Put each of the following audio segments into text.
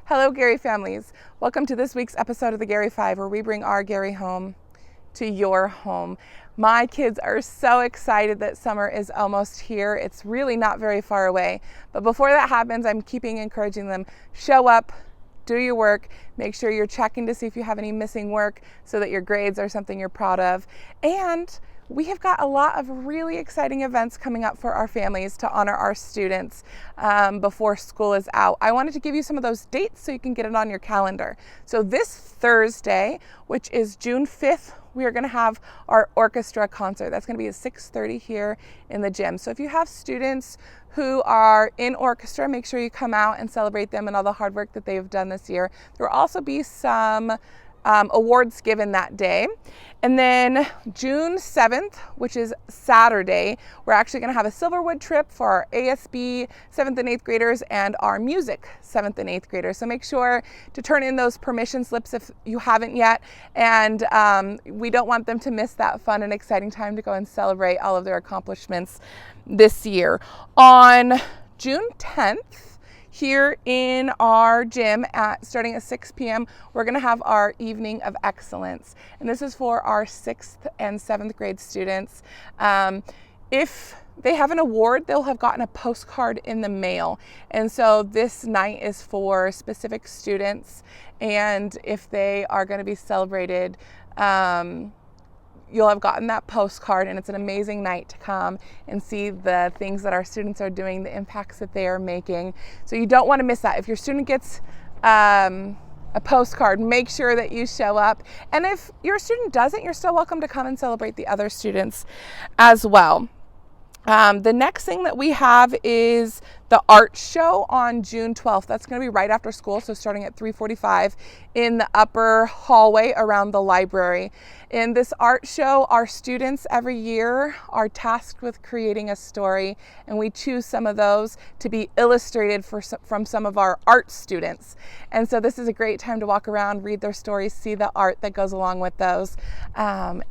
Hello, Garry families. Welcome to this week's episode of the Garry 5, where we bring our Garry home to your home. My kids are so excited that summer is almost here. It's really not very far away. But before that happens, I'm encouraging them, show up, do your work, make sure you're checking to see if you have any missing work so that your grades are something you're proud of. And we have got a lot of really exciting events coming up for our families to honor our students before school is out. I wanted to give you some of those dates so you can get it on your calendar. So this Thursday, which is June 5th, we are going to have our orchestra concert. That's going to be at 6:30 here in the gym. So if you have students who are in orchestra, make sure you come out and celebrate them and all the hard work that they've done this year. There will also be some awards given that day. And then June 7th, which is Saturday, we're actually going to have a Silverwood trip for our ASB 7th and 8th graders and our music 7th and 8th graders. So make sure to turn in those permission slips if you haven't yet. And we don't want them to miss that fun and exciting time to go and celebrate all of their accomplishments this year. On June 10th, here in our gym starting at 6 p.m., we're going to have our Evening of Excellence. And this is for our 6th and 7th grade students. If they have an award, they'll have gotten a postcard in the mail. And so this night is for specific students. And if they are going to be celebrated, you'll have gotten that postcard, and it's an amazing night to come and see the things that our students are doing, the impacts that they are making. So you don't want to miss that. If your student gets a postcard, make sure that you show up. And if your student doesn't, you're still welcome to come and celebrate the other students as well. The next thing that we have is the art show on June 12th. That's going to be right after school, so starting at 3:45 in the upper hallway around the library. In this art show, our students every year are tasked with creating a story, and we choose some of those to be illustrated from some of our art students. And so this is a great time to walk around, read their stories, see the art that goes along with those.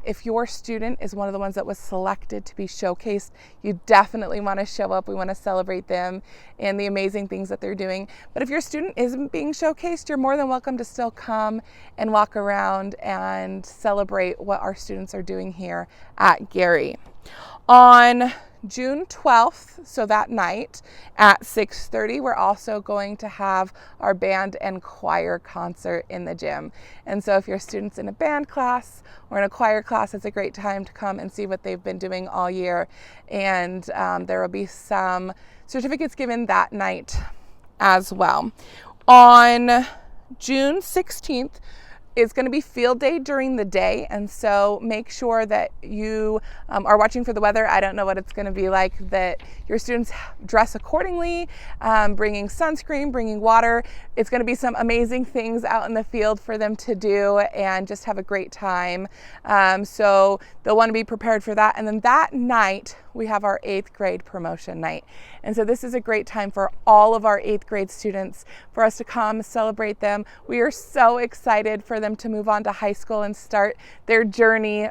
If your student is one of the ones that was selected to be showcased, you definitely want to show up. We want to celebrate them and the amazing things that they're doing. But if your student isn't being showcased, you're more than welcome to still come and walk around and celebrate what our students are doing here at Garry. On June 12th, so that night at 6:30, we're also going to have our band and choir concert in the gym. And so if your student's in a band class or in a choir class, it's a great time to come and see what they've been doing all year. And there will be some certificates given that night as well. On June 16th, it's going to be field day during the day, and so make sure that you are watching for the weather. I don't know what it's going to be like, that your students dress accordingly, bringing sunscreen, bringing water. It's going to be some amazing things out in the field for them to do and just have a great time. So they'll want to be prepared for that. And then that night, we have our 8th grade promotion night. And so this is a great time for all of our 8th grade students for us to come celebrate them. We are so excited for them to move on to high school and start their journey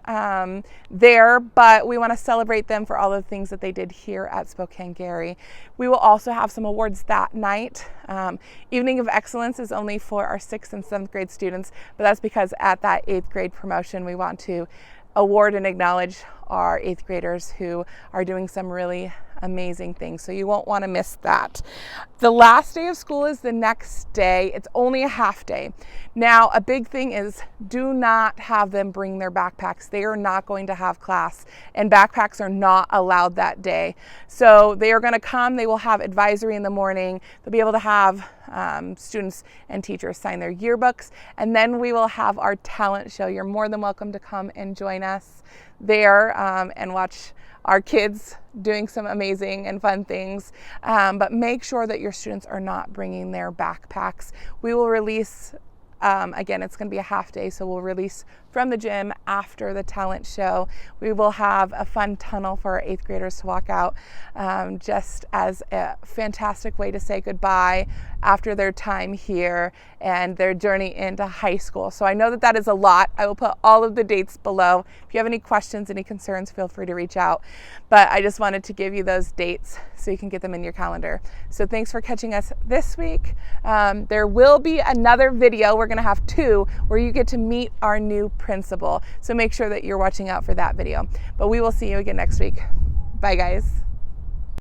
there, but we want to celebrate them for all the things that they did here at Spokane-Garry. We will also have some awards that night. Evening of Excellence is only for our 6th and 7th grade students, but that's because at that 8th grade promotion, we want to award and acknowledge our 8th graders who are doing some really amazing things. So you won't want to miss that. The last day of school is the next day. It's only a half day. Now, a big thing is do not have them bring their backpacks. They are not going to have class, and backpacks are not allowed that day. So they are going to come. They will have advisory in the morning. They'll be able to have students and teachers sign their yearbooks, and then we will have our talent show. You're more than welcome to come and join us there and watch our kids doing some amazing and fun things, but make sure that your students are not bringing their backpacks. We will release, again, it's going to be a half day, so we'll release from the gym after the talent show. We will have a fun tunnel for our 8th graders to walk out, just as a fantastic way to say goodbye after their time here and their journey into high school. So I know that that is a lot. I will put all of the dates below. If you have any questions, any concerns, feel free to reach out. But I just wanted to give you those dates so you can get them in your calendar. So thanks for catching us this week. There will be another video. We're going to have 2 where you get to meet our new principal. So make sure that you're watching out for that video. But we will see you again next week. Bye, guys.